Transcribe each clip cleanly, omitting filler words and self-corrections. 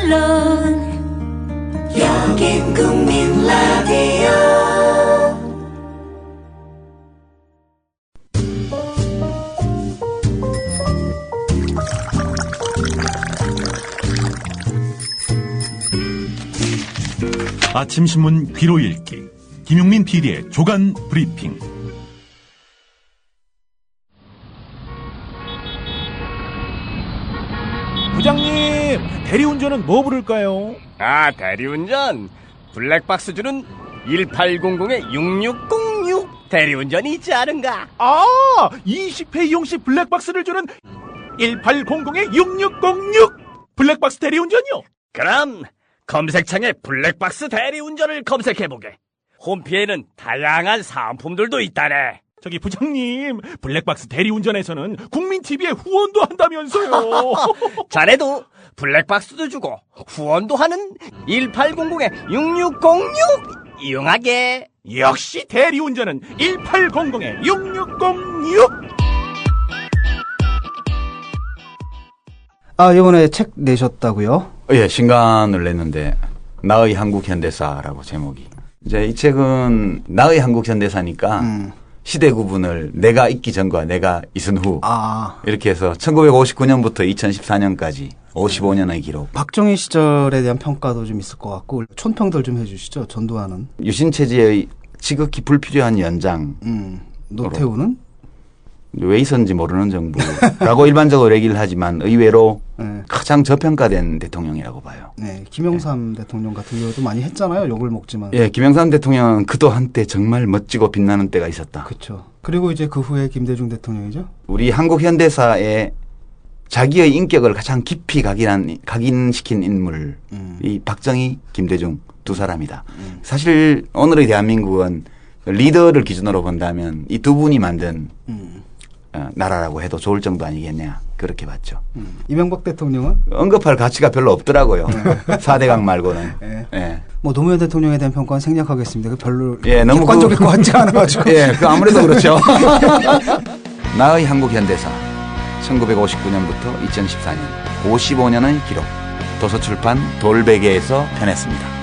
물론 여긴 국민 라디오. 아침 신문 귀로 읽기 김용민 PD의 조간 브리핑. 부장님, 대리운전은 뭐 부를까요? 아, 대리운전 블랙박스 주는 1800-6606 대리운전이 있지 않은가? 아, 20회 이용시 블랙박스를 주는 1800-6606 블랙박스 대리운전이요? 그럼 검색창에 블랙박스 대리운전을 검색해보게. 홈피에는 다양한 상품들도 있다네. 저기 부장님, 블랙박스 대리운전에서는 국민TV에 후원도 한다면서요. 자네도 블랙박스도 주고 후원도 하는 1800-6606 이용하게. 역시 대리운전은 1800-6606. 아, 이번에 책 내셨다고요? 예, 신간을 냈는데 나의 한국 현대사라고 제목이. 이제 이 책은 나의 한국 현대사니까 시대 구분을 내가 있기 전과 내가 있은 후 이렇게 해서 1959년부터 2014년까지 55년의 기록. 박정희 시절에 대한 평가도 좀 있을 것 같고 촌평들 좀 해주시죠. 전두환은. 유신체제의 지극히 불필요한 연장. 노태우는? 왜 있었는지 모르는 정부라고 일반적으로 얘기를 하지만 의외로 네. 가장 저평가된 대통령이라고 봐요. 네, 김영삼 네. 대통령 같은 경우도 많이 했잖아요. 욕을 먹지만. 예, 김영삼 대통령은 그도 한때 정말 멋지고 빛나는 때가 있었다. 그렇죠. 그리고 이제 그 후에 김대중 대통령이죠. 우리 한국 현대사에 자기의 인격을 가장 깊이 각인시킨 인물이 박정희, 김대중 두 사람이다. 사실 오늘의 대한민국은 리더를 기준으로 본다면 이 두 분이 만든 나라라고 해도 좋을 정도 아니겠냐 그렇게 봤죠. 이명박 대통령은 언급할 가치가 별로 없더라고요. 4대강 말고는. 네. 예. 뭐 노무현 대통령에 대한 평가는 생략하겠습니다. 별로 예, 너무 객관적일 것 같지 않아가지고. 예, 아무래도 그렇죠. 나의 한국 현대사 1959년부터 2014년 55년의 기록. 도서출판 돌베개에서 펴냈습니다.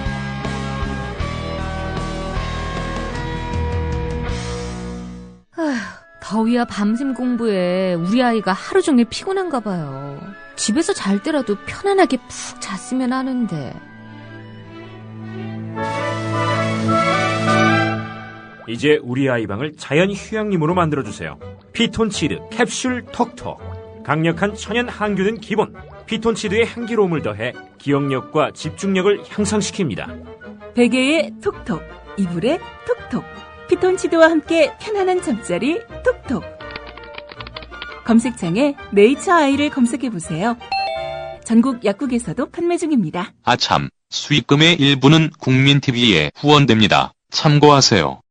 더위와 밤샘 공부에 우리 아이가 하루 종일 피곤한가 봐요. 집에서 잘 때라도 편안하게 푹 잤으면 하는데. 이제 우리 아이 방을 자연 휴양림으로 만들어주세요. 피톤치드 캡슐 톡톡. 강력한 천연 항균은 기본. 피톤치드의 향기로움을 더해 기억력과 집중력을 향상시킵니다. 베개에 톡톡, 이불에 톡톡. 피톤치드와 함께 편안한 잠자리 톡톡. 검색창에 네이처 아이를 검색해보세요. 전국 약국에서도 판매 중입니다. 아참, 수익금의 일부는 국민TV에 후원됩니다. 참고하세요.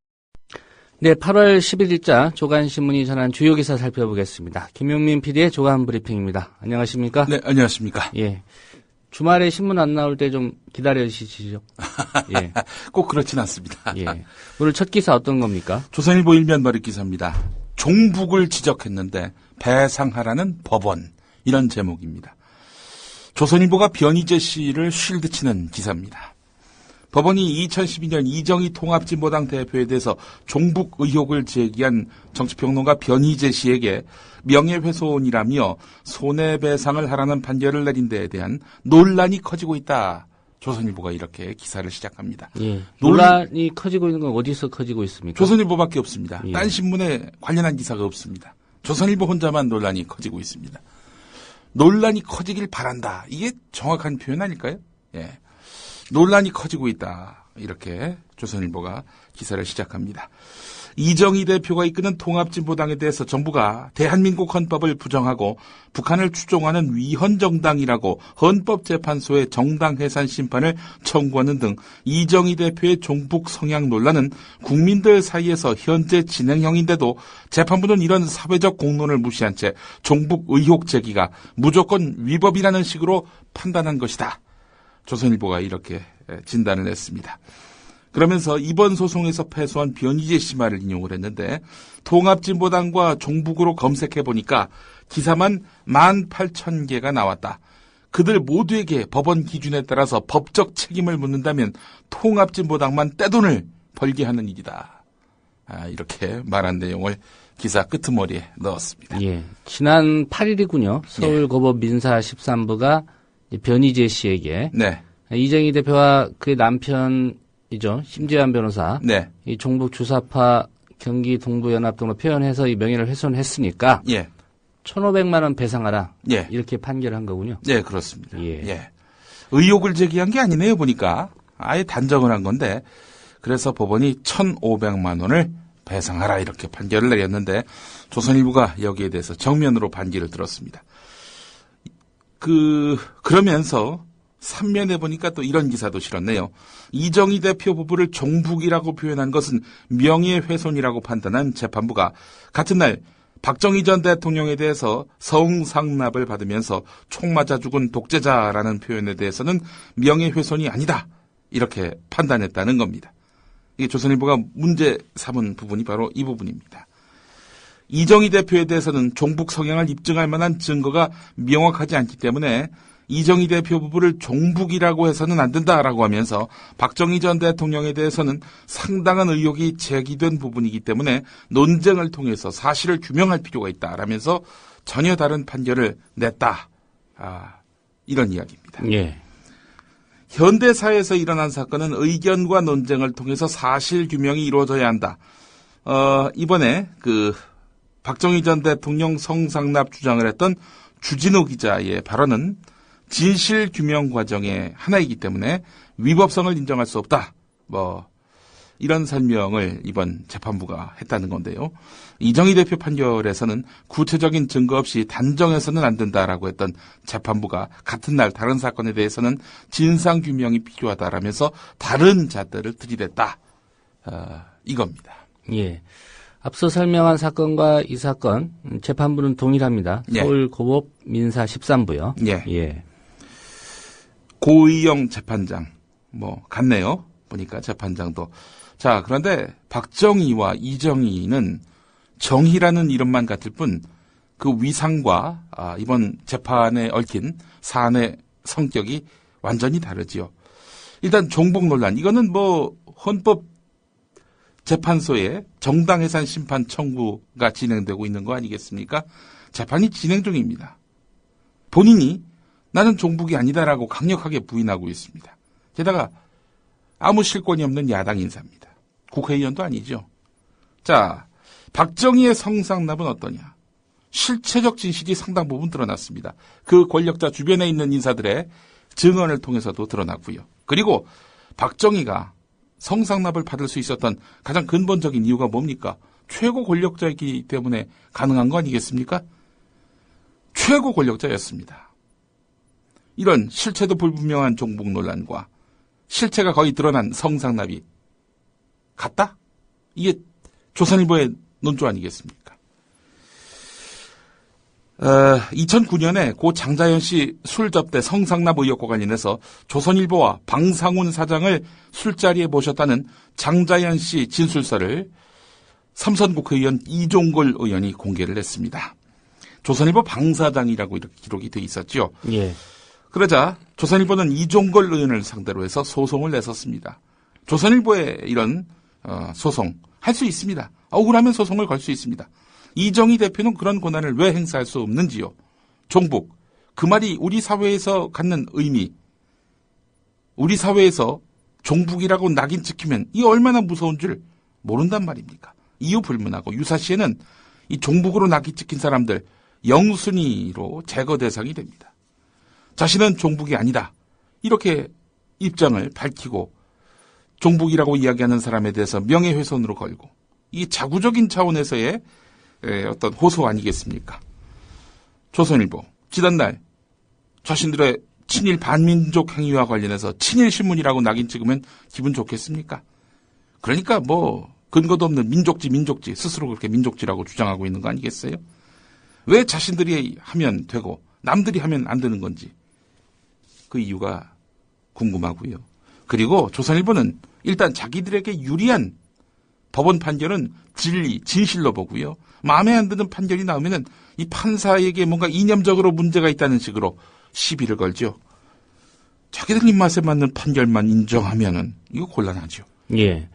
네, 8월 11일자 조간신문이 전한 주요 기사 살펴보겠습니다. 김용민 PD의 조간 브리핑입니다. 안녕하십니까? 네, 안녕하십니까? 예. 주말에 신문 안 나올 때 좀 기다려주시죠. 예. 꼭 그렇진 않습니다. 예. 오늘 첫 기사 어떤 겁니까? 조선일보 일면 머릿 기사입니다. 종북을 지적했는데 배상하라는 법원. 이런 제목입니다. 조선일보가 변희재 씨를 쉴드치는 기사입니다. 법원이 2012년 이정희 통합진보당 대표에 대해서 종북 의혹을 제기한 정치평론가 변희재 씨에게 명예훼손이라며 손해배상을 하라는 판결을 내린 데에 대한 논란이 커지고 있다. 조선일보가 이렇게 기사를 시작합니다. 예. 논란이 커지고 있는 건 어디서 커지고 있습니까? 조선일보밖에 없습니다. 예. 딴 신문에 관련한 기사가 없습니다. 조선일보 혼자만 논란이 커지고 있습니다. 논란이 커지길 바란다. 이게 정확한 표현 아닐까요? 예. 논란이 커지고 있다. 이렇게 조선일보가 기사를 시작합니다. 이정희 대표가 이끄는 통합진보당에 대해서 정부가 대한민국 헌법을 부정하고 북한을 추종하는 위헌정당이라고 헌법재판소에 정당해산 심판을 청구하는 등 이정희 대표의 종북 성향 논란은 국민들 사이에서 현재 진행형인데도 재판부는 이런 사회적 공론을 무시한 채 종북 의혹 제기가 무조건 위법이라는 식으로 판단한 것이다. 조선일보가 이렇게 진단을 했습니다. 그러면서 이번 소송에서 패소한 변희재 씨 말을 인용을 했는데 통합진보당과 종북으로 검색해보니까 기사만 18,000개가 나왔다. 그들 모두에게 법원 기준에 따라서 법적 책임을 묻는다면 통합진보당만 떼돈을 벌게 하는 일이다. 이렇게 말한 내용을 기사 끄트머리에 넣었습니다. 예. 지난 8일이군요. 서울고법 민사 13부가 변희재 씨에게 네. 이정희 대표와 그의 남편이죠. 심재환 변호사. 네. 이 종북 주사파 경기 동부연합 등으로 표현해서 이 명예를 훼손했으니까. 예. 1,500만 원 배상하라. 예. 이렇게 판결한 거군요. 네, 그렇습니다. 예. 예. 의혹을 제기한 게 아니네요, 보니까. 아예 단정을 한 건데. 그래서 법원이 1,500만 원을 배상하라 이렇게 판결을 내렸는데 조선일보가 여기에 대해서 정면으로 반기를 들었습니다. 그러면서 3면에 보니까 또 이런 기사도 실었네요. 이정희 대표 부부를 종북이라고 표현한 것은 명예훼손이라고 판단한 재판부가 같은 날 박정희 전 대통령에 대해서 성상납을 받으면서 총 맞아 죽은 독재자라는 표현에 대해서는 명예훼손이 아니다. 이렇게 판단했다는 겁니다. 이게 조선일보가 문제 삼은 부분이 바로 이 부분입니다. 이정희 대표에 대해서는 종북 성향을 입증할 만한 증거가 명확하지 않기 때문에 이정희 대표 부부를 종북이라고 해서는 안 된다라고 하면서 박정희 전 대통령에 대해서는 상당한 의혹이 제기된 부분이기 때문에 논쟁을 통해서 사실을 규명할 필요가 있다라면서 전혀 다른 판결을 냈다. 이런 이야기입니다. 예. 현대사회에서 일어난 사건은 의견과 논쟁을 통해서 사실 규명이 이루어져야 한다. 이번에 박정희 전 대통령 성상납 주장을 했던 주진우 기자의 발언은 진실 규명 과정의 하나이기 때문에 위법성을 인정할 수 없다. 이런 설명을 이번 재판부가 했다는 건데요. 이정희 대표 판결에서는 구체적인 증거 없이 단정해서는 안 된다라고 했던 재판부가 같은 날 다른 사건에 대해서는 진상 규명이 필요하다라면서 다른 잣대를 들이댔다. 이겁니다. 예. 앞서 설명한 사건과 이 사건 재판부는 동일합니다. 예. 서울고법 민사 13부요. 예. 예. 고의영 재판장 같네요. 보니까 재판장도. 자, 그런데 박정희와 이정희는 정희라는 이름만 같을 뿐 그 위상과 이번 재판에 얽힌 사안의 성격이 완전히 다르지요. 일단 종북 논란. 이거는 헌법 재판소에 정당해산 심판 청구가 진행되고 있는 거 아니겠습니까? 재판이 진행 중입니다. 본인이 나는 종북이 아니다라고 강력하게 부인하고 있습니다. 게다가 아무 실권이 없는 야당 인사입니다. 국회의원도 아니죠. 자, 박정희의 성상납은 어떠냐? 실체적 진실이 상당 부분 드러났습니다. 그 권력자 주변에 있는 인사들의 증언을 통해서도 드러났고요. 그리고 박정희가 성상납을 받을 수 있었던 가장 근본적인 이유가 뭡니까? 최고 권력자이기 때문에 가능한 거 아니겠습니까? 최고 권력자였습니다. 이런 실체도 불분명한 종북 논란과 실체가 거의 드러난 성상납이 같다? 이게 조선일보의 논조 아니겠습니까? 2009년에 고 장자연 씨 술 접대 성상납 의혹과 관련해서 조선일보와 방상훈 사장을 술자리에 모셨다는 장자연 씨 진술서를 삼선 국회의원 이종걸 의원이 공개를 했습니다. 조선일보 방사장이라고 이렇게 기록이 돼 있었죠. 예. 그러자 조선일보는 이종걸 의원을 상대로 해서 소송을 냈었습니다. 조선일보의 이런 소송 할 수 있습니다. 억울하면 소송을 걸 수 있습니다. 이정희 대표는 그런 권한을 왜 행사할 수 없는지요? 종북, 그 말이 우리 사회에서 갖는 의미, 우리 사회에서 종북이라고 낙인 찍히면 이 얼마나 무서운 줄 모른단 말입니까? 이유 불문하고 유사시에는 이 종북으로 낙인 찍힌 사람들 영순위로 제거 대상이 됩니다. 자신은 종북이 아니다. 이렇게 입장을 밝히고 종북이라고 이야기하는 사람에 대해서 명예훼손으로 걸고 이 자구적인 차원에서의 어떤 호소 아니겠습니까? 조선일보 지난날 자신들의 친일 반민족 행위와 관련해서 친일 신문이라고 낙인 찍으면 기분 좋겠습니까? 그러니까 근거도 없는 민족지 스스로 그렇게 민족지라고 주장하고 있는 거 아니겠어요? 왜 자신들이 하면 되고 남들이 하면 안 되는 건지 그 이유가 궁금하고요. 그리고 조선일보는 일단 자기들에게 유리한 법원 판결은 진리, 진실로 보고요. 마음에 안 드는 판결이 나오면은 이 판사에게 뭔가 이념적으로 문제가 있다는 식으로 시비를 걸죠. 자기들 입맛에 맞는 판결만 인정하면은 이거 곤란하죠. 예.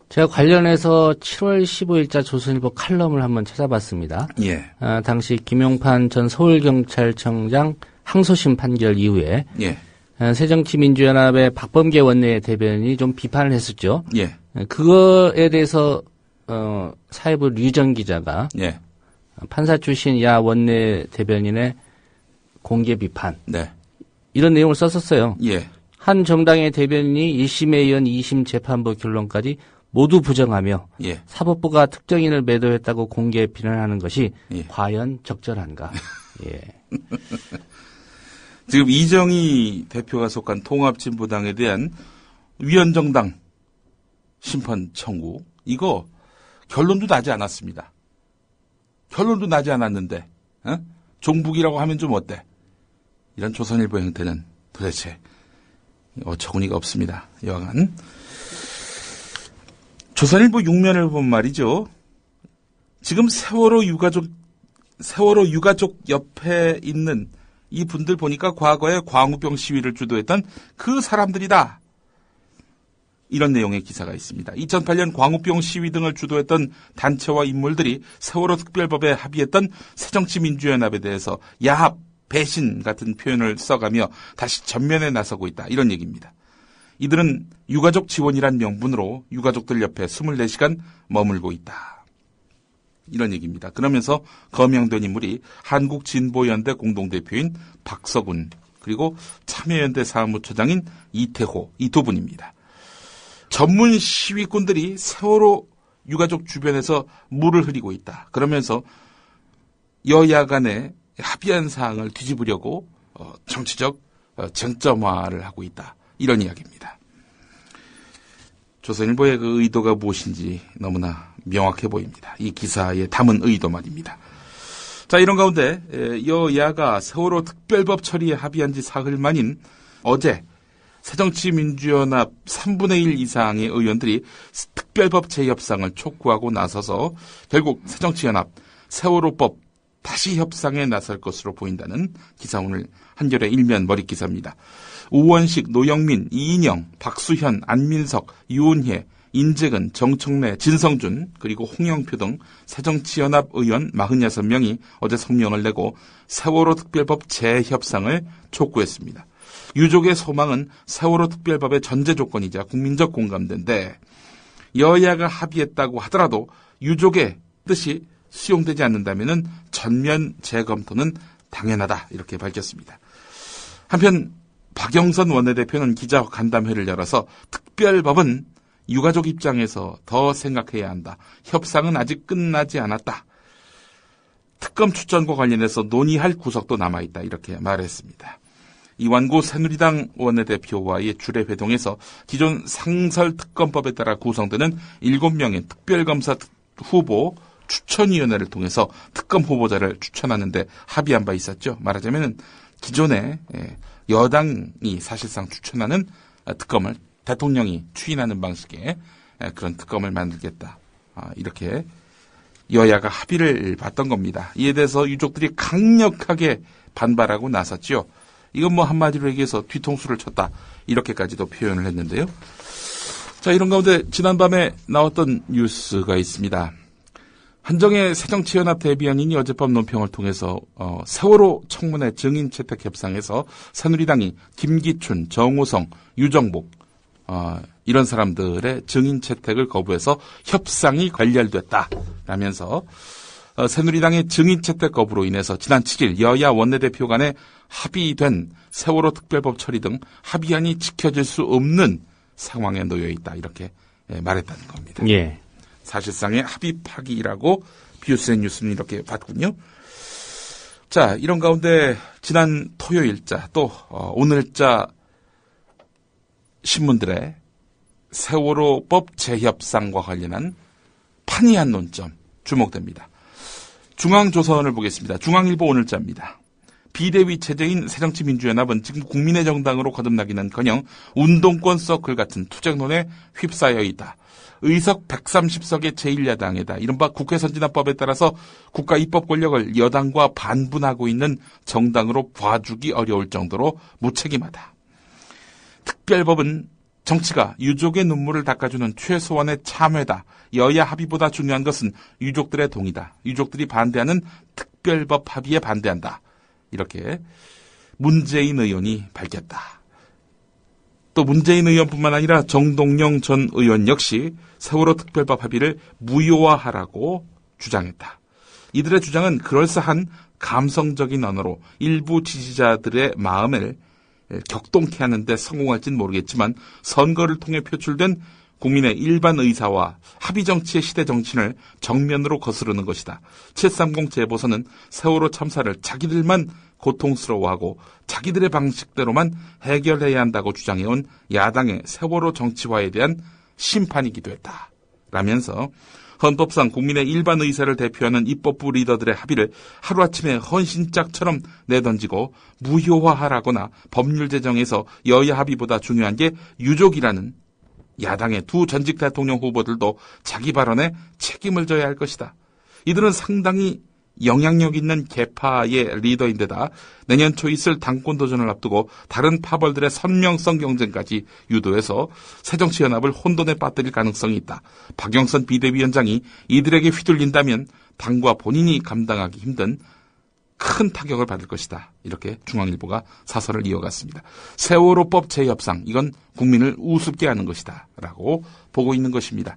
제가 관련해서 7월 15일자 조선일보 칼럼을 한번 찾아봤습니다. 예. 당시 김용판 전 서울경찰청장 항소심 판결 이후에 예. 새정치민주연합의 박범계 원내 대변인이 좀 비판을 했었죠. 예. 그거에 대해서 사회부 류정 기자가 예. 판사 출신 야 원내 대변인의 공개 비판 네. 이런 내용을 썼었어요. 예. 한 정당의 대변인이 1심에 이은 2심 재판부 결론까지 모두 부정하며 예. 사법부가 특정인을 매도했다고 공개 비난하는 것이 예. 과연 적절한가? 예. 지금 이정희 대표가 속한 통합진보당에 대한 위헌정당 심판 청구 이거 결론도 나지 않았습니다. 결론도 나지 않았는데 종북이라고 하면 좀 어때? 이런 조선일보 형태는 도대체 어처구니가 없습니다. 여하간 조선일보 6면을 본 말이죠. 지금 세월호 유가족 옆에 있는 이 분들 보니까 과거에 광우병 시위를 주도했던 그 사람들이다. 이런 내용의 기사가 있습니다. 2008년 광우병 시위 등을 주도했던 단체와 인물들이 세월호 특별법에 합의했던 새정치민주연합에 대해서 야합, 배신 같은 표현을 써가며 다시 전면에 나서고 있다. 이런 얘기입니다. 이들은 유가족 지원이란 명분으로 유가족들 옆에 24시간 머물고 있다. 이런 얘기입니다. 그러면서 거명된 인물이 한국진보연대 공동대표인 박서군 그리고 참여연대 사무처장인 이태호 이 두 분입니다. 전문 시위꾼들이 세월호 유가족 주변에서 물을 흐리고 있다. 그러면서 여야 간에 합의한 사항을 뒤집으려고 정치적 쟁점화를 하고 있다. 이런 이야기입니다. 조선일보의 그 의도가 무엇인지 너무나 명확해 보입니다. 이 기사에 담은 의도 말입니다. 자, 이런 가운데 여야가 세월호 특별법 처리에 합의한 지 사흘 만인 어제 새정치민주연합 3분의 1 이상의 의원들이 특별법 재협상을 촉구하고 나서서 결국 새정치연합 세월호법 다시 협상에 나설 것으로 보인다는 기사 오늘 한겨레 일면 머릿기사입니다. 우원식, 노영민, 이인영, 박수현, 안민석, 유은혜, 인재근, 정청래, 진성준 그리고 홍영표 등 새정치연합 의원 46명이 어제 성명을 내고 세월호 특별법 재협상을 촉구했습니다. 유족의 소망은 세월호 특별법의 전제 조건이자 국민적 공감대인데 여야가 합의했다고 하더라도 유족의 뜻이 수용되지 않는다면 전면 재검토는 당연하다 이렇게 밝혔습니다. 한편 박영선 원내대표는 기자 간담회를 열어서 특별법은 유가족 입장에서 더 생각해야 한다. 협상은 아직 끝나지 않았다. 특검 추천과 관련해서 논의할 구석도 남아있다 이렇게 말했습니다. 이완구 새누리당 원내대표와의 주례회동에서 기존 상설특검법에 따라 구성되는 7명의 특별검사 후보 추천위원회를 통해서 특검 후보자를 추천하는데 합의한 바 있었죠. 말하자면 기존에 여당이 사실상 추천하는 특검을 대통령이 추인하는 방식의 그런 특검을 만들겠다. 이렇게 여야가 합의를 봤던 겁니다. 이에 대해서 유족들이 강력하게 반발하고 나섰죠. 이건 뭐 한마디로 얘기해서 뒤통수를 쳤다. 이렇게까지도 표현을 했는데요. 자, 이런 가운데 지난밤에 나왔던 뉴스가 있습니다. 한정혜 새정치연합 대변인이 어젯밤 논평을 통해서 세월호 청문회 증인 채택 협상에서 새누리당이 김기춘, 정호성, 유정복 이런 사람들의 증인 채택을 거부해서 협상이 결렬됐다라면서 새누리당의 증인 채택 거부로 인해서 지난 7일 여야 원내대표 간에 합의된 세월호 특별법 처리 등 합의안이 지켜질 수 없는 상황에 놓여 있다 이렇게 말했다는 겁니다. 예. 사실상의 합의 파기라고 비우스의 뉴스는 이렇게 봤군요. 자, 이런 가운데 지난 토요일자 또 오늘자 신문들의 세월호법 재협상과 관련한 판이한 논점 주목됩니다. 중앙조선을 보겠습니다. 중앙일보 오늘자입니다. 비대위 체제인 새정치민주연합은 지금 국민의 정당으로 거듭나기는커녕 운동권 서클 같은 투쟁론에 휩싸여 있다. 의석 130석의 제1야당에다 이른바 국회 선진화법에 따라서 국가 입법 권력을 여당과 반분하고 있는 정당으로 봐주기 어려울 정도로 무책임하다. 특별법은 정치가 유족의 눈물을 닦아주는 최소한의 참회다. 여야 합의보다 중요한 것은 유족들의 동의다. 유족들이 반대하는 특별법 합의에 반대한다. 이렇게 문재인 의원이 밝혔다. 또 문재인 의원뿐만 아니라 정동영 전 의원 역시 세월호 특별법 합의를 무효화하라고 주장했다. 이들의 주장은 그럴싸한 감성적인 언어로 일부 지지자들의 마음을 격동케 하는데 성공할지는 모르겠지만 선거를 통해 표출된 국민의 일반 의사와 합의 정치의 시대 정신을 정면으로 거스르는 것이다. 730 재보선은 세월호 참사를 자기들만 고통스러워하고 자기들의 방식대로만 해결해야 한다고 주장해온 야당의 세월호 정치화에 대한 심판이기도 했다. 라면서 헌법상 국민의 일반 의사를 대표하는 입법부 리더들의 합의를 하루아침에 헌신짝처럼 내던지고 무효화하라거나 법률 제정에서 여야 합의보다 중요한 게 유족이라는 야당의 두 전직 대통령 후보들도 자기 발언에 책임을 져야 할 것이다. 이들은 상당히 영향력 있는 계파의 리더인데다 내년 초 있을 당권 도전을 앞두고 다른 파벌들의 선명성 경쟁까지 유도해서 새정치연합을 혼돈에 빠뜨릴 가능성이 있다. 박영선 비대위원장이 이들에게 휘둘린다면 당과 본인이 감당하기 힘든 큰 타격을 받을 것이다. 이렇게 중앙일보가 사설을 이어갔습니다. 세월호법 재협상, 이건 국민을 우습게 하는 것이다. 라고 보고 있는 것입니다.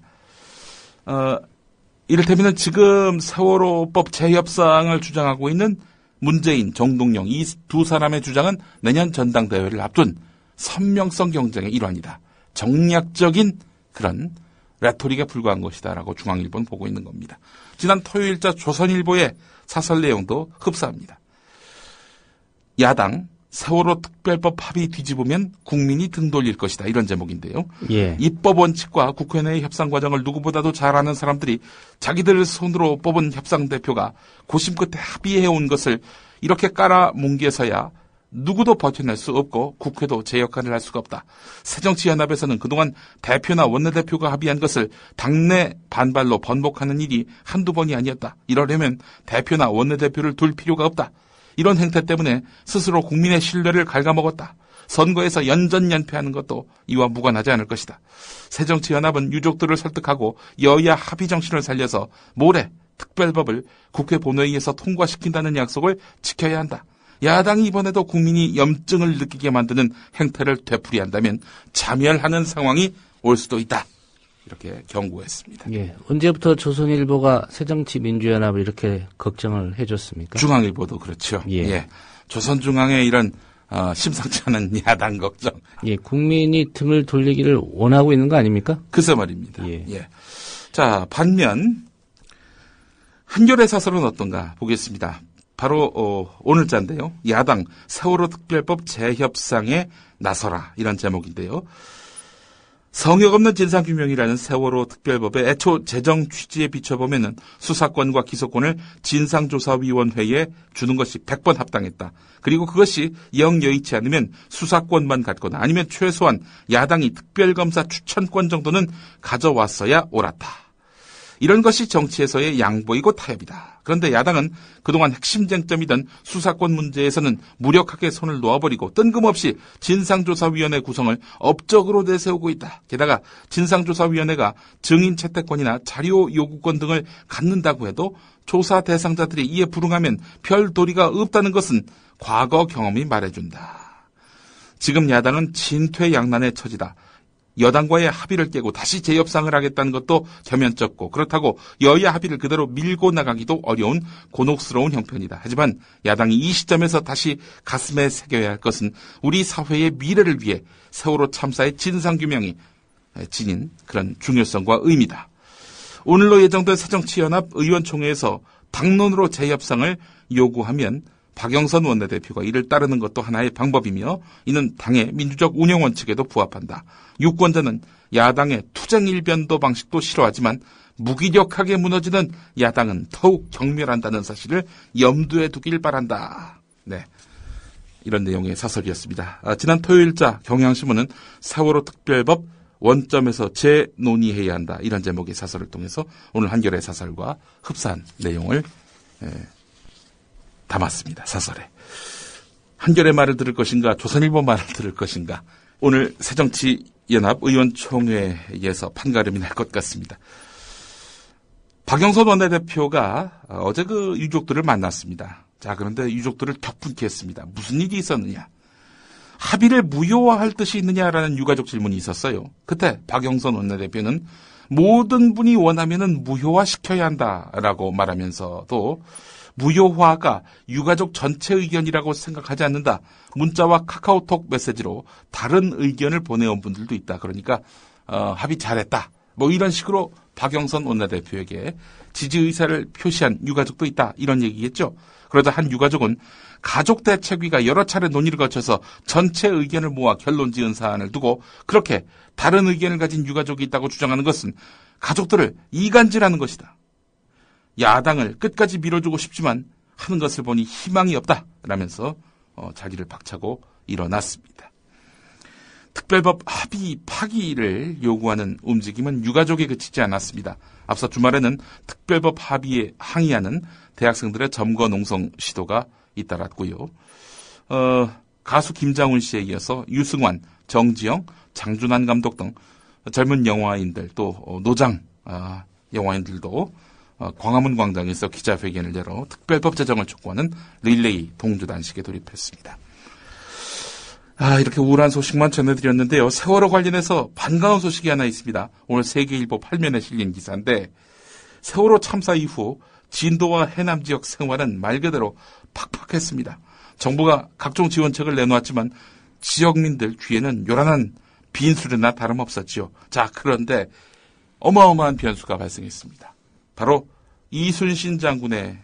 이를테면 지금 세월호법 재협상을 주장하고 있는 문재인, 정동영 이 두 사람의 주장은 내년 전당대회를 앞둔 선명성 경쟁의 일환이다. 정략적인 그런 레토릭에 불과한 것이다 라고 중앙일보는 보고 있는 겁니다. 지난 토요일자 조선일보의 사설 내용도 흡사합니다. 야당 세월호 특별법 합의 뒤집으면 국민이 등 돌릴 것이다. 이런 제목인데요. 예. 입법 원칙과 국회 내의 협상 과정을 누구보다도 잘 아는 사람들이 자기들 손으로 뽑은 협상 대표가 고심 끝에 합의해온 것을 이렇게 깔아뭉개서야 누구도 버텨낼 수 없고 국회도 제 역할을 할 수가 없다. 새정치연합에서는 그동안 대표나 원내대표가 합의한 것을 당내 반발로 번복하는 일이 한두 번이 아니었다. 이러려면 대표나 원내대표를 둘 필요가 없다. 이런 행태 때문에 스스로 국민의 신뢰를 갉아먹었다. 선거에서 연전연패하는 것도 이와 무관하지 않을 것이다. 새정치연합은 유족들을 설득하고 여야 합의 정신을 살려서 모레 특별법을 국회 본회의에서 통과시킨다는 약속을 지켜야 한다. 야당이 이번에도 국민이 염증을 느끼게 만드는 행태를 되풀이한다면 자멸하는 상황이 올 수도 있다. 이렇게 경고했습니다. 예. 언제부터 조선일보가 새정치민주연합을 이렇게 걱정을 해줬습니까? 중앙일보도 그렇죠. 예. 예. 조선중앙의 이런 심상치 않은 야당 걱정. 예. 국민이 등을 돌리기를 원하고 있는 거 아닙니까? 글쎄 말입니다. 예. 예. 자, 반면 한겨레 사설은 어떤가 보겠습니다. 바로 오늘자인데요. 야당 세월호 특별법 재협상에 나서라 이런 제목인데요. 성역 없는 진상규명이라는 세월호 특별법의 애초 제정 취지에 비춰보면 수사권과 기소권을 진상조사위원회에 주는 것이 100번 합당했다. 그리고 그것이 영 여의치 않으면 수사권만 갖거나 아니면 최소한 야당이 특별검사 추천권 정도는 가져왔어야 옳았다. 이런 것이 정치에서의 양보이고 타협이다. 그런데 야당은 그동안 핵심 쟁점이던 수사권 문제에서는 무력하게 손을 놓아버리고 뜬금없이 진상조사위원회 구성을 업적으로 내세우고 있다. 게다가 진상조사위원회가 증인 채택권이나 자료 요구권 등을 갖는다고 해도 조사 대상자들이 이에 불응하면 별 도리가 없다는 것은 과거 경험이 말해준다. 지금 야당은 진퇴양난의 처지다. 여당과의 합의를 깨고 다시 재협상을 하겠다는 것도 겸연쩍고 그렇다고 여야 합의를 그대로 밀고 나가기도 어려운 곤혹스러운 형편이다. 하지만 야당이 이 시점에서 다시 가슴에 새겨야 할 것은 우리 사회의 미래를 위해 세월호 참사의 진상규명이 지닌 그런 중요성과 의미다. 오늘로 예정된 새정치연합 의원총회에서 당론으로 재협상을 요구하면 박영선 원내대표가 이를 따르는 것도 하나의 방법이며 이는 당의 민주적 운영 원칙에도 부합한다. 유권자는 야당의 투쟁 일변도 방식도 싫어하지만 무기력하게 무너지는 야당은 더욱 경멸한다는 사실을 염두에 두길 바란다. 네, 이런 내용의 사설이었습니다. 지난 토요일자 경향신문은 세월호 특별법 원점에서 재논의해야 한다. 이런 제목의 사설을 통해서 오늘 한겨레 사설과 흡사한 내용을 담았습니다. 사설에. 한겨레 말을 들을 것인가 조선일보 말을 들을 것인가 오늘 새정치연합 의원총회에서 판가름이 날 것 같습니다. 박영선 원내대표가 어제 그 유족들을 만났습니다. 자, 그런데 유족들을 격분케 했습니다. 무슨 일이 있었느냐? 합의를 무효화할 뜻이 있느냐라는 유가족 질문이 있었어요. 그때 박영선 원내대표는 모든 분이 원하면은 무효화시켜야 한다라고 말하면서도 무효화가 유가족 전체 의견이라고 생각하지 않는다. 문자와 카카오톡 메시지로 다른 의견을 보내온 분들도 있다. 그러니까 합의 잘했다. 뭐 이런 식으로 박영선 원내대표에게 지지 의사를 표시한 유가족도 있다. 이런 얘기겠죠. 그러자 한 유가족은 가족대책위가 여러 차례 논의를 거쳐서 전체 의견을 모아 결론 지은 사안을 두고 그렇게 다른 의견을 가진 유가족이 있다고 주장하는 것은 가족들을 이간질하는 것이다. 야당을 끝까지 밀어주고 싶지만 하는 것을 보니 희망이 없다. 라면서 자리를 박차고 일어났습니다. 특별법 합의 파기를 요구하는 움직임은 유가족에 그치지 않았습니다. 앞서 주말에는 특별법 합의에 항의하는 대학생들의 점거 농성 시도가 잇따랐고요. 가수 김장훈 씨에 이어서 유승환, 정지영, 장준환 감독 등 젊은 영화인들 또 노장 영화인들도 광화문 광장에서 기자회견을 열어 특별법 제정을 촉구하는 릴레이 동주단식에 돌입했습니다. 이렇게 우울한 소식만 전해드렸는데요. 세월호 관련해서 반가운 소식이 하나 있습니다. 오늘 세계일보 8면에 실린 기사인데 세월호 참사 이후 진도와 해남 지역 생활은 말 그대로 팍팍했습니다. 정부가 각종 지원책을 내놓았지만 지역민들 귀에는 요란한 빈수레나 다름없었지요. 자, 그런데 어마어마한 변수가 발생했습니다. 바로 이순신 장군의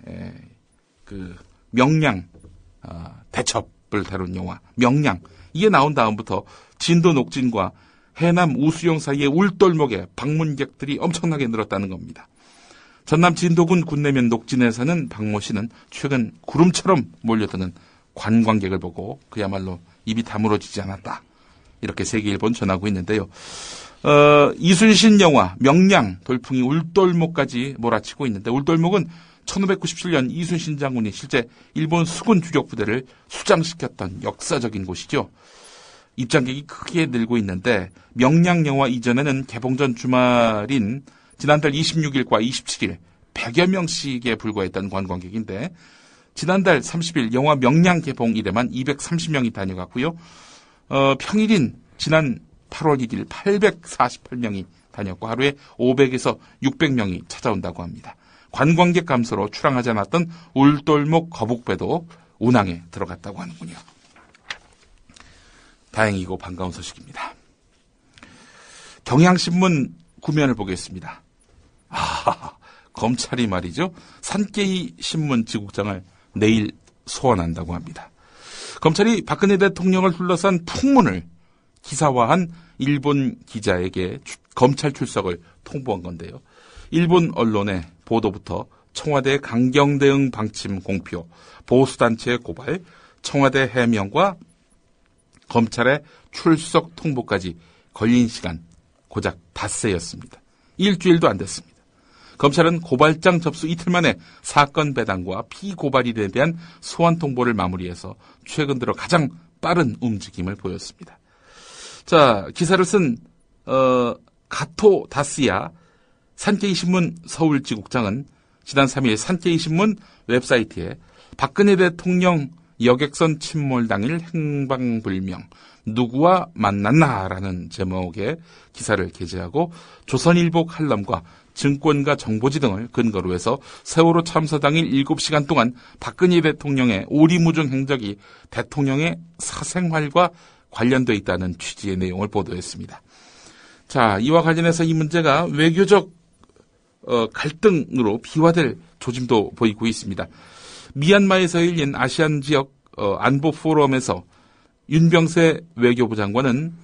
그 명량 대첩을 다룬 영화 명량, 이게 나온 다음부터 진도 녹진과 해남 우수용 사이의 울돌목에 방문객들이 엄청나게 늘었다는 겁니다. 전남 진도군 군내면 녹진에 사는 박모 씨는 최근 구름처럼 몰려드는 관광객을 보고 그야말로 입이 다물어지지 않았다. 이렇게 세계일보는 전하고 있는데요. 이순신 영화 명량 돌풍이 울돌목까지 몰아치고 있는데 울돌목은 1597년 이순신 장군이 실제 일본 수군 주력 부대를 수장시켰던 역사적인 곳이죠. 입장객이 크게 늘고 있는데 명량 영화 이전에는 개봉 전 주말인 지난달 26일과 27일 100여 명씩에 불과했던 관광객인데 지난달 30일 영화 명량 개봉 이래만 230명이 다녀갔고요. 평일인 지난 8월 1일 848명이 다녔고 하루에 500에서 600명이 찾아온다고 합니다. 관광객 감소로 출항하지 않았던 울돌목 거북배도 운항에 들어갔다고 하는군요. 다행이고 반가운 소식입니다. 경향신문 구면을 보겠습니다. 검찰이 말이죠. 산케이 신문 지국장을 내일 소환한다고 합니다. 검찰이 박근혜 대통령을 둘러싼 풍문을 기사화한 일본 기자에게 검찰 출석을 통보한 건데요. 일본 언론의 보도부터 청와대 강경 대응 방침 공표, 보수단체의 고발, 청와대 해명과 검찰의 출석 통보까지 걸린 시간 고작 닷새였습니다. 일주일도 안 됐습니다. 검찰은 고발장 접수 이틀 만에 사건 배당과 피고발인에 대한 소환 통보를 마무리해서 최근 들어 가장 빠른 움직임을 보였습니다. 자, 기사를 쓴 가토 다스야 산케이 신문 서울지국장은 지난 3일 산케이 신문 웹사이트에 박근혜 대통령 여객선 침몰 당일 행방불명 누구와 만났나라는 제목의 기사를 게재하고 조선일보 칼럼과 증권가 정보지 등을 근거로 해서 세월호 참사 당일 7시간 동안 박근혜 대통령의 오리무중 행적이 대통령의 사생활과 관련되어 있다는 취지의 내용을 보도했습니다. 자, 이와 관련해서 이 문제가 외교적 갈등으로 비화될 조짐도 보이고 있습니다. 미얀마에서 열린 아시안 지역 안보 포럼에서 윤병세 외교부 장관은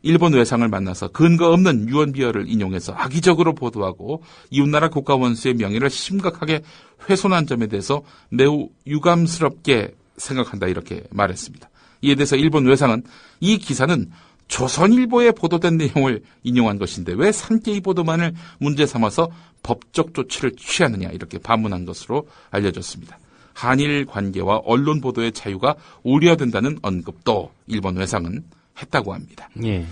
일본 외상을 만나서 근거 없는 유언비어를 인용해서 악의적으로 보도하고 이웃나라 국가 원수의 명예를 심각하게 훼손한 점에 대해서 매우 유감스럽게 생각한다 이렇게 말했습니다. 이에 대해서 일본 외상은 이 기사는 조선일보에 보도된 내용을 인용한 것인데 왜 산케이 보도만을 문제 삼아서 법적 조치를 취하느냐 이렇게 반문한 것으로 알려졌습니다. 한일 관계와 언론 보도의 자유가 우려된다는 언급도 일본 외상은 했다고 합니다. 예.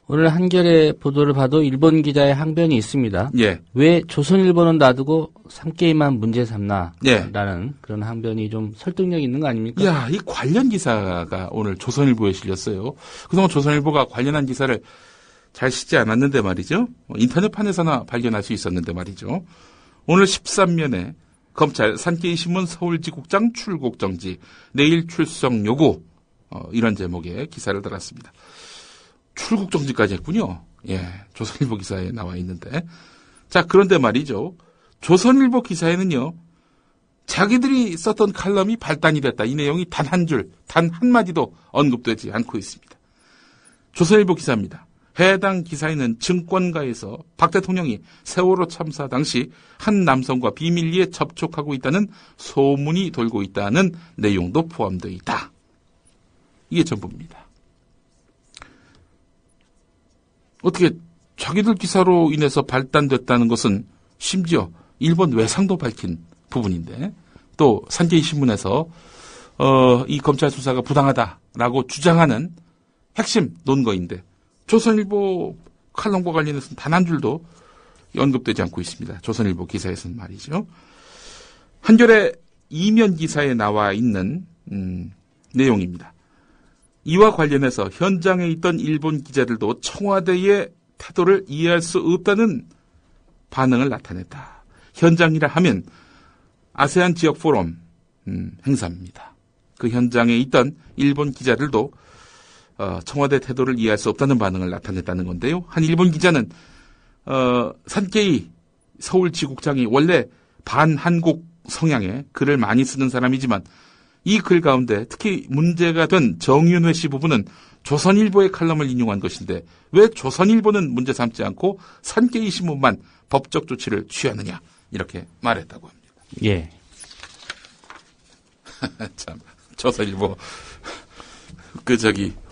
오늘 한겨레 보도를 봐도 일본 기자의 항변이 있습니다. 예. 왜 조선일보는 놔두고 산케이만 문제 삼나? 예. 라는 그런 항변이 좀 설득력 있는 거 아닙니까? 야, 이 관련 기사가 오늘 조선일보에 실렸어요. 그동안 조선일보가 관련한 기사를 잘 싣지 않았는데 말이죠. 인터넷판에서나 발견할 수 있었는데 말이죠. 오늘 13면에 검찰 산케이신문 서울지국장 출국 정지, 내일 출석 요구 이런 제목의 기사를 달았습니다. 출국 정지까지 했군요. 예, 조선일보 기사에 나와 있는데. 자, 그런데 말이죠. 조선일보 기사에는요. 자기들이 썼던 칼럼이 발단이 됐다. 이 내용이 단 한 줄, 단 한마디도 언급되지 않고 있습니다. 조선일보 기사입니다. 해당 기사에는 증권가에서 박 대통령이 세월호 참사 당시 한 남성과 비밀리에 접촉하고 있다는 소문이 돌고 있다는 내용도 포함되어 있다. 이게 전부입니다. 어떻게 자기들 기사로 인해서 발단됐다는 것은 심지어 일본 외상도 밝힌 부분인데 또 산케이 신문에서 이 검찰 수사가 부당하다라고 주장하는 핵심 논거인데 조선일보 칼럼과 관련해서는 단 한 줄도 언급되지 않고 있습니다. 조선일보 기사에서는 말이죠. 한겨레 이면 기사에 나와 있는 내용입니다. 이와 관련해서 현장에 있던 일본 기자들도 청와대의 태도를 이해할 수 없다는 반응을 나타냈다. 현장이라 하면 아세안 지역 포럼 행사입니다. 그 현장에 있던 일본 기자들도 청와대 태도를 이해할 수 없다는 반응을 나타냈다는 건데요. 한 일본 기자는 산케이 서울지국장이 원래 반한국 성향의 글을 많이 쓰는 사람이지만 이 글 가운데 특히 문제가 된 정윤회 씨 부분은 조선일보의 칼럼을 인용한 것인데 왜 조선일보는 문제 삼지 않고 산케이 신문만 법적 조치를 취하느냐 이렇게 말했다고 합니다. 예. 참 조선일보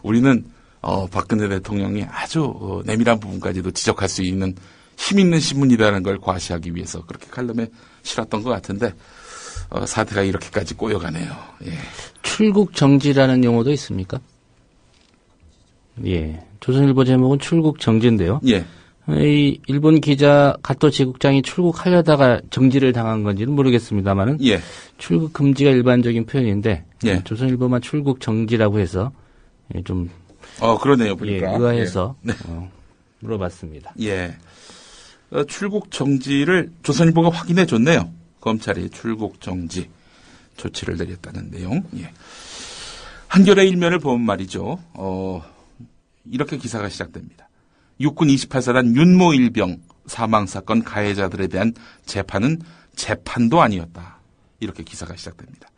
우리는 박근혜 대통령이 아주 내밀한 부분까지도 지적할 수 있는 힘 있는 신문이라는 걸 과시하기 위해서 그렇게 칼럼에 실었던 것 같은데 사태가 이렇게까지 꼬여가네요. 예. 출국 정지라는 용어도 있습니까? 예. 조선일보 제목은 출국 정지인데요. 예. 이 일본 기자 가토 지국장이 출국하려다가 정지를 당한 건지는 모르겠습니다만은 예. 출국 금지가 일반적인 표현인데 예. 조선일보만 출국 정지라고 해서 좀 그러네요. 보니까. 예, 의아해서 예. 네. 물어봤습니다. 예. 출국 정지를 조선일보가 확인해 줬네요. 검찰이 출국 정지 조치를 내렸다는 내용. 예. 한겨레 일면을 보면 말이죠. 이렇게 기사가 시작됩니다. 육군 28사단 윤모 일병 사망사건 가해자들에 대한 재판은 재판도 아니었다. 이렇게 기사가 시작됩니다.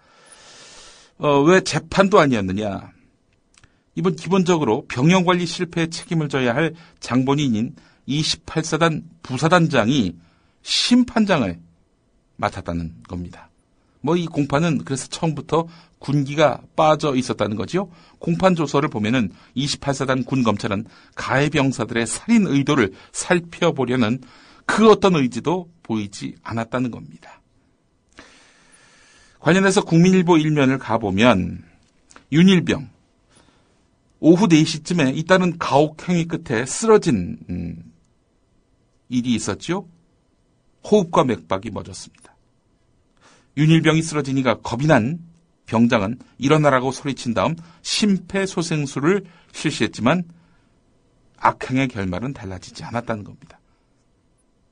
왜 재판도 아니었느냐. 이번 기본적으로 병영관리 실패에 책임을 져야 할 장본인인 28사단 부사단장이 심판장을 맡았다는 겁니다. 이 공판은 그래서 처음부터 군기가 빠져 있었다는 거죠. 공판 조서를 보면은 28사단 군검찰은 가해 병사들의 살인 의도를 살펴보려는 그 어떤 의지도 보이지 않았다는 겁니다. 관련해서 국민일보 일면을 가보면 윤일병 오후 4시쯤에 잇따른 가혹행위 끝에 쓰러진 일이 있었죠. 호흡과 맥박이 멎었습니다. 윤일병이 쓰러지니까 겁이 난 병장은 일어나라고 소리친 다음 심폐소생술을 실시했지만 악행의 결말은 달라지지 않았다는 겁니다.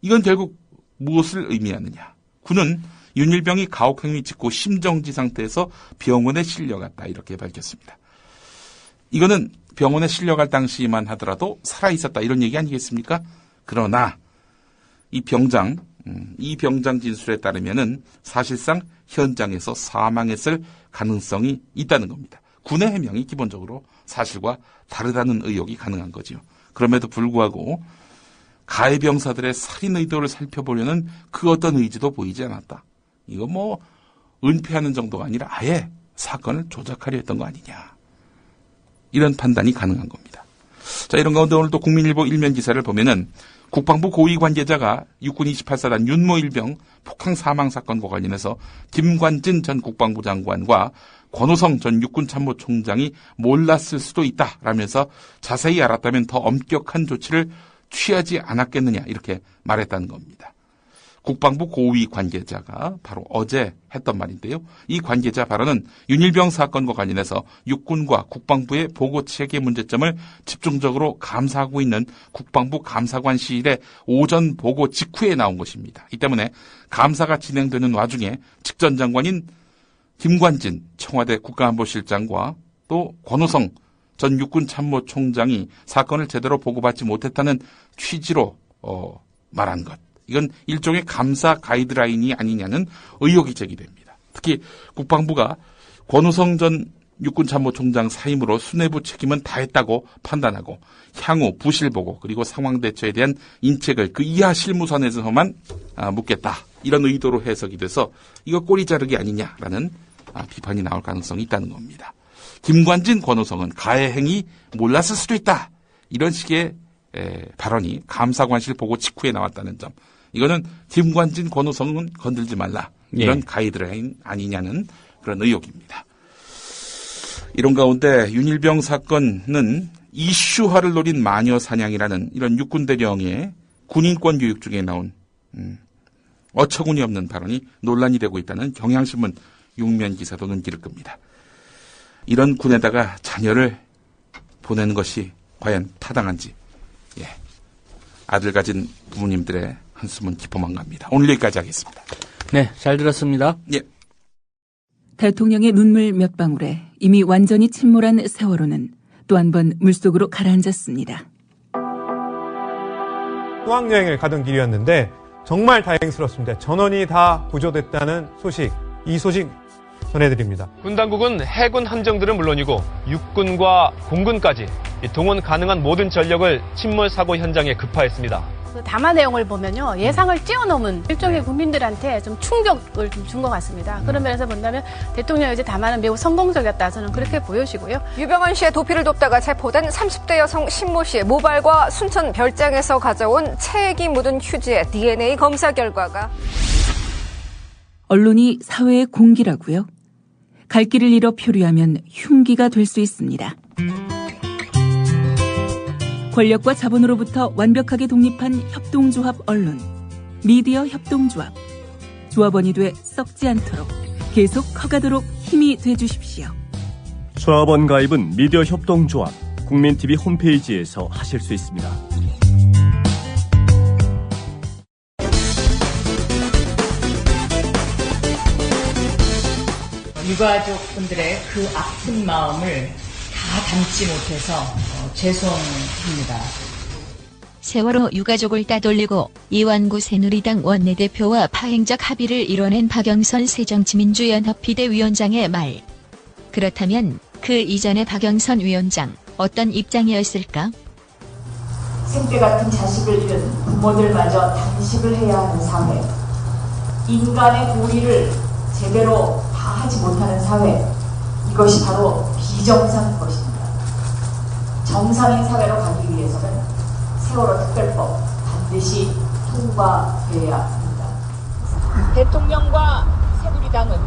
이건 결국 무엇을 의미하느냐. 군은 윤일병이 가혹행위 직후 심정지 상태에서 병원에 실려갔다 이렇게 밝혔습니다. 이거는 병원에 실려갈 당시만 하더라도 살아있었다 이런 얘기 아니겠습니까? 그러나 이 병장 진술에 따르면은 사실상 현장에서 사망했을 가능성이 있다는 겁니다. 군의 해명이 기본적으로 사실과 다르다는 의혹이 가능한 거죠. 그럼에도 불구하고 가해 병사들의 살인 의도를 살펴보려는 그 어떤 의지도 보이지 않았다. 이거 은폐하는 정도가 아니라 아예 사건을 조작하려 했던 거 아니냐. 이런 판단이 가능한 겁니다. 자, 이런 가운데 오늘 또 국민일보 일면 기사를 보면은 국방부 고위 관계자가 육군 28사단 윤모 일병 폭행 사망 사건과 관련해서 김관진 전 국방부 장관과 권호성 전 육군 참모총장이 몰랐을 수도 있다라면서 자세히 알았다면 더 엄격한 조치를 취하지 않았겠느냐 이렇게 말했다는 겁니다. 국방부 고위 관계자가 바로 어제 했던 말인데요. 이 관계자 발언은 윤일병 사건과 관련해서 육군과 국방부의 보고 체계 문제점을 집중적으로 감사하고 있는 국방부 감사관실의 오전 보고 직후에 나온 것입니다. 이 때문에 감사가 진행되는 와중에 직전 장관인 김관진 청와대 국가안보실장과 또 권호성 전 육군 참모총장이 사건을 제대로 보고받지 못했다는 취지로 말한 것. 이건 일종의 감사 가이드라인이 아니냐는 의혹이 제기됩니다. 특히 국방부가 권호성 전 육군 참모총장 사임으로 수뇌부 책임은 다했다고 판단하고 향후 부실 보고 그리고 상황 대처에 대한 인책을 그 이하 실무선에서만 묻겠다. 이런 의도로 해석이 돼서 이거 꼬리 자르기 아니냐라는 비판이 나올 가능성이 있다는 겁니다. 김관진, 권호성은 가해 행위 몰랐을 수도 있다. 이런 식의 발언이 감사관실 보고 직후에 나왔다는 점. 이거는 김관진, 권호성은 건들지 말라. 이런 가이드라인 아니냐는 그런 의혹입니다. 이런 가운데 윤일병 사건은 이슈화를 노린 마녀 사냥이라는 이런 육군대령의 군인권 교육 중에 나온 어처구니 없는 발언이 논란이 되고 있다는 경향신문 6면 기사도 눈길을 끕니다. 이런 군에다가 자녀를 보내는 것이 과연 타당한지 아들 가진 부모님들의 한숨은 깊어만 갑니다. 오늘 여기까지 하겠습니다. 네, 잘 들었습니다. 예. 대통령의 눈물 몇 방울에 이미 완전히 침몰한 세월호는 또 한 번 물속으로 가라앉았습니다. 수학여행을 가던 길이었는데 정말 다행스럽습니다. 전원이 다 구조됐다는 소식, 이 소식 전해드립니다. 군 당국은 해군 함정들은 물론이고 육군과 공군까지 동원 가능한 모든 전력을 침몰 사고 현장에 급파했습니다. 담화 내용을 보면요, 예상을 뛰어넘은 일종의 국민들한테 좀 충격을 좀 준 것 같습니다. 그런 면에서 본다면 대통령의 이제 담화는 매우 성공적이었다, 저는 그렇게 보여지고요. 유병헌 씨의 도피를 돕다가 체포된 30대 여성 신모 씨의 모발과 순천 별장에서 가져온 체액이 묻은 휴지의 DNA 검사 결과가 언론이 사회의 공기라고요? 갈 길을 잃어 표류하면 흉기가 될 수 있습니다. 권력과 자본으로부터 완벽하게 독립한 협동조합 언론, 미디어 협동조합. 조합원이 돼 썩지 않도록 계속 커가도록 힘이 돼주십시오. 조합원 가입은 미디어 협동조합, 국민TV 홈페이지에서 하실 수 있습니다. 유가족분들의 그 아픈 마음을 다 담지 못해서 죄송합니다. 세월호 유가족을 따돌리고 이완구 새누리당 원내대표와 파행적 합의를 이뤄낸 박영선 새정치민주연합 비대위원장의 말. 그렇다면 그 이전의 박영선 위원장 어떤 입장이었을까? 생때 같은 자식을 잃은 부모들마저 단식을 해야 하는 사회. 인간의 도리를 제대로 다 하지 못하는 사회. 이것이 바로 비정상인 것입니다. 정상인 사회로 가기 위해서는 세월호 특별법 반드시 통과되어야 합니다. 대통령과 새누리당은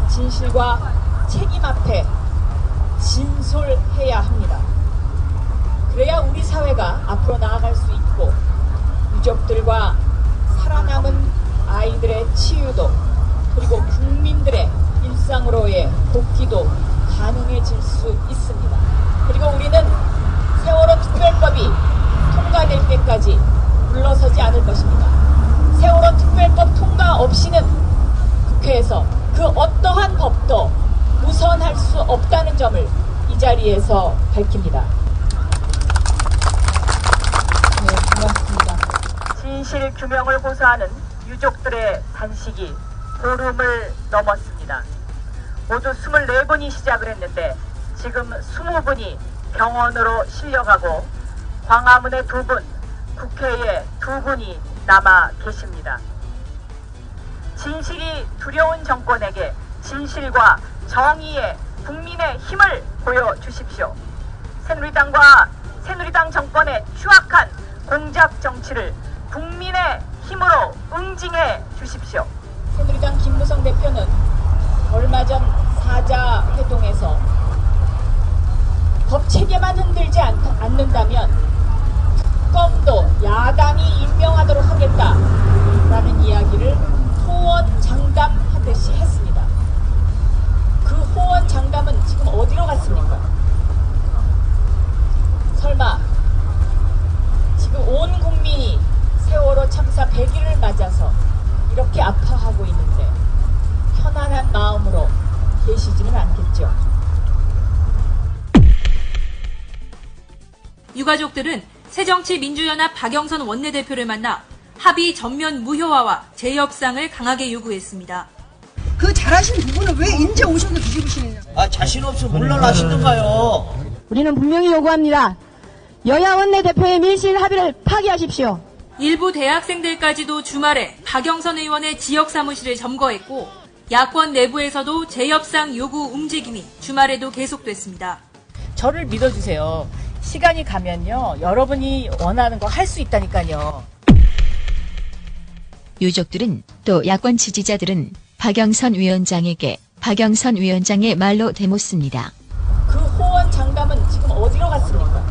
진실과 책임 앞에 진솔해야 합니다. 그래야 우리 사회가 앞으로 나아갈 수 있고 유족들과 살아남은 아이들의 치유도 그리고 국민들의 일상으로의 복귀도 가능해질 수 있습니다. 그리고 우리는 세월호 특별법이 통과될 때까지 물러서지 않을 것입니다. 세월호 특별법 통과 없이는 국회에서 그 어떠한 법도 무선할 수 없다는 점을 이 자리에서 밝힙니다. 네, 고맙습니다. 진실 규명을 호소하는 유족들의 단식이 보름을 넘었습니다. 모두 24분이 시작을 했는데 지금 20분이 병원으로 실려가고 광화문에 2분, 국회에 2분이 남아 계십니다. 진실이 두려운 정권에게 진실과 정의의 국민의 힘을 보여주십시오. 새누리당 정권의 추악한 공작 정치를 국민의 힘으로 응징해 주십시오. 새누리당 김무성 대표는 얼마 전 사자 회동에서 법 체계만 흔들지 않는다면 특검도 야당이 임명하도록 하겠다라는 이야기를 호언장담하듯이 했습니다. 그 호언장담은 지금 어디로 갔습니까? 설마 지금 온 국민이 세월호 참사 100일을 맞아서 이렇게 아파하고 있는데 편안한 마음으로 계시지는 않겠죠. 유가족들은 새정치민주연합 박영선 원내대표를 만나 합의 전면 무효화와 재협상을 강하게 요구했습니다. 그 잘하신 부분을 왜 이제 오셔서 뒤집으시느냐. 자신 없으면 물러나시던가요. 우리는 분명히 요구합니다. 여야 원내대표의 밀실 합의를 파기하십시오. 일부 대학생들까지도 주말에 박영선 의원의 지역 사무실을 점거했고 야권 내부에서도 재협상 요구 움직임이 주말에도 계속됐습니다. 저를 믿어주세요. 시간이 가면요. 여러분이 원하는 거 할 수 있다니까요. 유족들은 또 야권 지지자들은 박영선 위원장에게 박영선 위원장의 말로 대묻습니다. 그 호언 장담은 지금 어디로 갔습니까?